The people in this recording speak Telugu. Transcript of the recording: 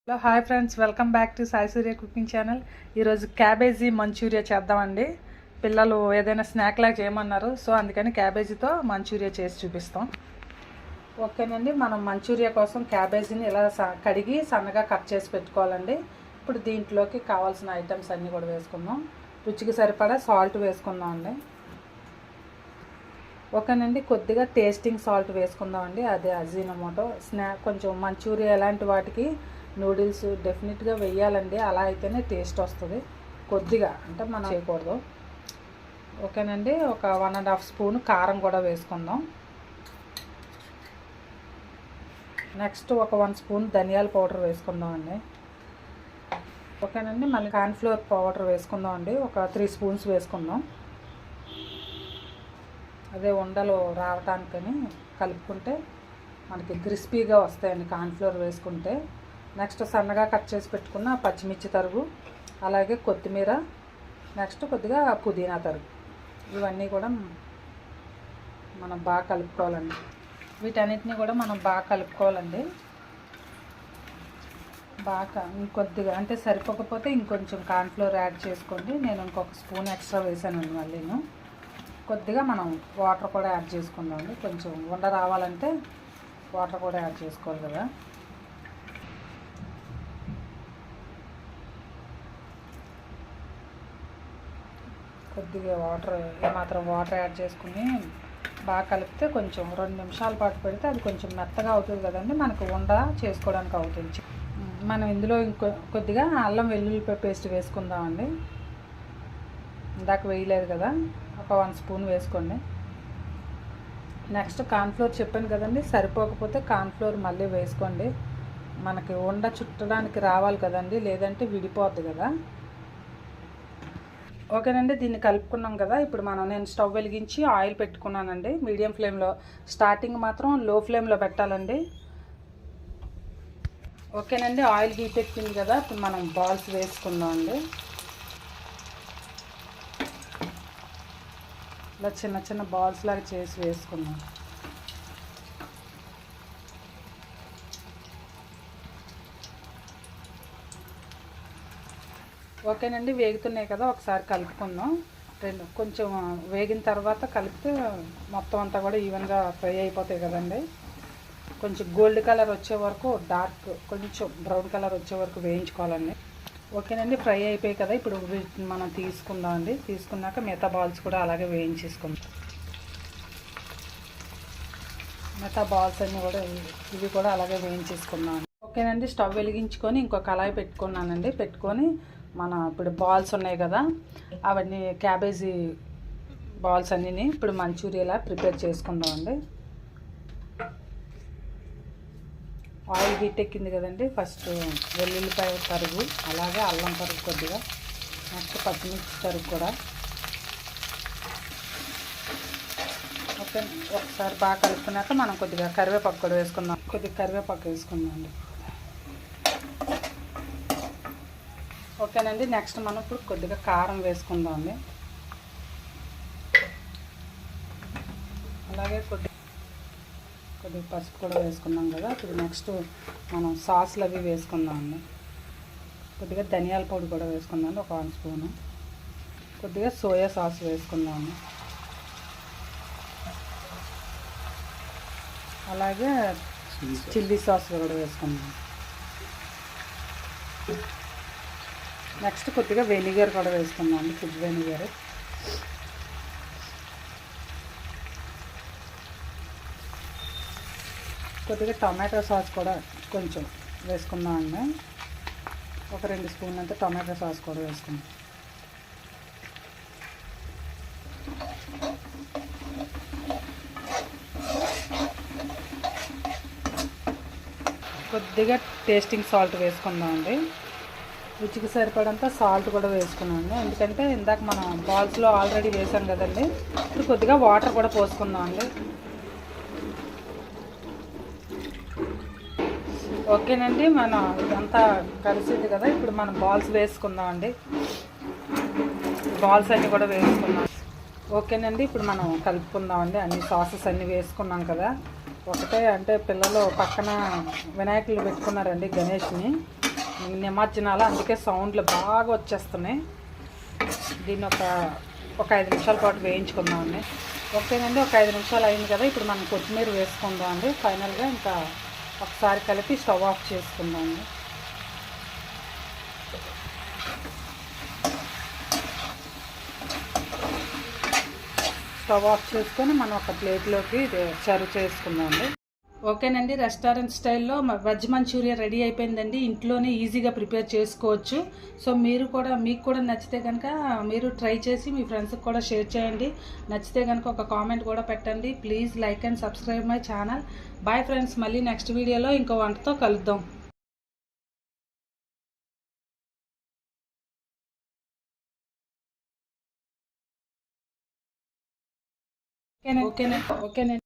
Hello hi friends, welcome back to Sai Surya cooking channel. ఈరోజు క్యాబేజీ మంచూరియా చేద్దామండి. పిల్లలు ఏదైనా స్నాక్ లాగా చేయమన్నారు, సో అందుకని క్యాబేజీతో మంచూరియా చేసి చూపిస్తాం. ఓకేనండి, మనం మంచూరియా కోసం క్యాబేజీని ఇలా కడిగి సన్నగా కట్ చేసి పెట్టుకోవాలండి. ఇప్పుడు దీంట్లోకి కావాల్సిన ఐటమ్స్ అన్నీ కూడా వేసుకుందాం. రుచికి సరిపడా సాల్ట్ వేసుకుందాం అండి. ఓకేనండి, కొద్దిగా టేస్టింగ్ సాల్ట్ వేసుకుందామండి. అదే అజీనమోటో. కొంచెం మంచూరియా ఎలాంటి వాటికి నూడిల్స్ డెఫినెట్గా వేయాలండి, అలా అయితేనే టేస్ట్ వస్తుంది. కొద్దిగా అంటే మనం చేయకూడదు. ఓకేనండి, ఒక 1.5 స్పూన్ కారం కూడా వేసుకుందాం. నెక్స్ట్ ఒక 1 స్పూన్ ధనియాల పౌడర్ వేసుకుందాం అండి. ఓకేనండి, మళ్ళీ కార్న్ఫ్లోర్ పౌడర్ వేసుకుందాం అండి. ఒక 3 స్పూన్స్ వేసుకుందాం. అదే ఉండలు రావటానికని కలుపుకుంటే మనకి క్రిస్పీగా వస్తాయండి కార్న్ఫ్లోర్ వేసుకుంటే. నెక్స్ట్ సన్నగా కట్ చేసి పెట్టుకున్న పచ్చిమిర్చి తరుగు, అలాగే కొత్తిమీర, నెక్స్ట్ కొద్దిగా పుదీనా తరుగు, ఇవన్నీ కూడా మనం బాగా కలుపుకోవాలండి. వీటన్నిటిని కూడా మనం బాగా కలుపుకోవాలండి. బాగా ఇంకొద్దిగా అంటే సరిపోకపోతే ఇంకొంచెం కార్న్ఫ్లోర్ యాడ్ చేసుకోండి. నేను ఇంకొక స్పూన్ ఎక్స్ట్రా వేసానండి. మళ్ళీను కొద్దిగా మనం వాటర్ కూడా యాడ్ చేసుకుందామండి. కొంచెం ఉండ రావాలంటే వాటర్ కూడా యాడ్ చేసుకోవాలి కదా. కొద్దిగా ఏమాత్రం వాటర్ యాడ్ చేసుకుని బాగా కలిపితే కొంచెం 2 నిమిషాల పాటు పెడితే అది కొంచెం మెత్తగా అవుతుంది కదండి, మనకు ఉండ చేసుకోవడానికి అవుతుంది. మనం ఇందులో కొద్దిగా అల్లం వెల్లుల్లిపాయ పేస్ట్ వేసుకుందామండి. ఇందాక వేయలేదు కదా, ఒక 1 స్పూన్ వేసుకోండి. నెక్స్ట్ కార్న్ఫ్లోర్ చెప్పాను కదండి, సరిపోకపోతే కార్న్ఫ్లోర్ మళ్ళీ వేసుకోండి. మనకి ఉండ చుట్టడానికి రావాలి కదండి, లేదంటే విడిపోద్ది కదా. ఓకేనండి, దీన్ని కలుపుకున్నాం కదా. ఇప్పుడు నేను స్టవ్ వెలిగించి ఆయిల్ పెట్టుకున్నానండి మీడియం ఫ్లేమ్లో. స్టార్టింగ్ మాత్రం లో ఫ్లేమ్లో పెట్టాలండి. ఓకేనండి, ఆయిల్ హీట్ ఎక్కింది కదా. ఇప్పుడు మనం బాల్స్ వేసుకుందాం అండి. ఇలా చిన్న చిన్న బాల్స్ లాగా చేసి వేసుకుందాం. ఓకేనండి, వేగుతున్నాయి కదా, ఒకసారి కలుపుకుందాం. కొంచెం వేగిన తర్వాత కలిపితే మొత్తం అంతా కూడా ఈవెన్గా ఫ్రై అయిపోతాయి కదండి. కొంచెం గోల్డ్ కలర్ వచ్చే వరకు, డార్క్ కొంచెం బ్రౌన్ కలర్ వచ్చే వరకు వేయించుకోవాలండి. ఓకేనండి, ఫ్రై అయిపోయాయి కదా. ఇప్పుడు మనం తీసుకుందాం అండి. తీసుకున్నాక మిగతా బాల్స్ కూడా అలాగే వేయించేసుకుందాం. మిగతా బాల్స్ అన్నీ కూడా ఇవి కూడా అలాగే వేయించేసుకుందాం. ఓకేనండి, స్టవ్ వెలిగించుకొని ఇంకో కళాయి పెట్టుకున్నానండి. పెట్టుకొని ఇప్పుడు బాల్స్ ఉన్నాయి కదా, అవన్నీ క్యాబేజీ బాల్స్ అన్నీ ఇప్పుడు మంచూరియాలా ప్రిపేర్ చేసుకుందామండి. ఆయిల్ హీట్ ఎక్కింది కదండి. ఫస్ట్ వెల్లుల్లిపాయ తరుగు, అలాగే అల్లం తరుగు కొద్దిగా, నెక్స్ట్ పచ్చిమిర్చి తరుగు కూడా. ఓకే, ఒకసారి బాగా కలుపుకున్నాక మనం కొద్దిగా కరివేపాకు కూడా వేసుకుందాం. కొద్దిగా కరివేపాకు వేసుకుందాం అండి. ఓకేనండి, నెక్స్ట్ మనం ఇప్పుడు కొద్దిగా కారం వేసుకుందాం అండి. అలాగే కొద్దిగా పసుపు కూడా వేసుకున్నాం కదా. ఇప్పుడు నెక్స్ట్ మనం సాసులు అవి వేసుకుందాం అండి. కొద్దిగా ధనియాల పొడి కూడా వేసుకుందాం, ఒక 1 స్పూను. కొద్దిగా సోయా సాస్ వేసుకుందాము. అలాగే చిల్లీ సాస్ కూడా వేసుకుందాం. నెక్స్ట్ కొద్దిగా వెనిగర్ కూడా వేసుకుందాం, ఫుడ్ వెనిగర్. కొద్దిగా టమాటో సాస్ కూడా కొంచెం వేసుకుందాం అండి. ఒక 2 స్పూన్లు అంతా టమాటో సాస్ కూడా వేసుకుందాం. కొద్దిగా టేస్టింగ్ సాల్ట్ వేసుకుందాం అండి. రుచికి సరిపడంత సాల్ట్ కూడా వేసుకున్నాను, ఎందుకంటే ఇందాక మనం బాల్స్లో ఆల్రెడీ వేసాం కదండి. ఇప్పుడు కొద్దిగా వాటర్ కూడా పోసుకుందాం అండి. ఓకేనండి, ఇదంతా కలిసింది కదా. ఇప్పుడు మనం బాల్స్ వేసుకుందాం అండి. బాల్స్ అన్నీ కూడా వేసుకున్నాం. ఓకేనండి, ఇప్పుడు మనం కలుపుకుందామండి. అన్ని సాసెస్ అన్నీ వేసుకున్నాం కదా. ఒకటే అంటే పిల్లలు పక్కన వినాయకులు పెట్టుకున్నారండి, గణేష్ని. నిమజ్జనాలు, అందుకే సౌండ్లు బాగా వచ్చేస్తున్నాయి. దీన్ని ఒక 5 నిమిషాల పాటు వేయించుకుందామండి. ఓకేనండి, ఒక 5 నిమిషాలు అయింది కదా. ఇప్పుడు మనం కొత్తిమీర వేసుకుందాం అండి. ఫైనల్గా ఇంకా ఒకసారి కలిపి స్టవ్ ఆఫ్ చేసుకుందాం అండి. స్టవ్ ఆఫ్ చేసుకొని మనం ఒక ప్లేట్లోకి సర్వ్ చేసుకుందాం అండి. ఓకేనండి, రెస్టారెంట్ స్టైల్లో వెజ్ మంచూరియా రెడీ అయిపోయిందండి. ఇంట్లోనే ఈజీగా ప్రిపేర్ చేసుకోవచ్చు. సో మీకు కూడా నచ్చితే కనుక మీరు ట్రై చేసి మీ ఫ్రెండ్స్కి కూడా షేర్ చేయండి. నచ్చితే కనుక ఒక కామెంట్ కూడా పెట్టండి. Please like and subscribe my channel. Bye friends, మళ్ళీ నెక్స్ట్ వీడియోలో ఇంకో వంటతో కలుద్దాం. ఓకేనండి.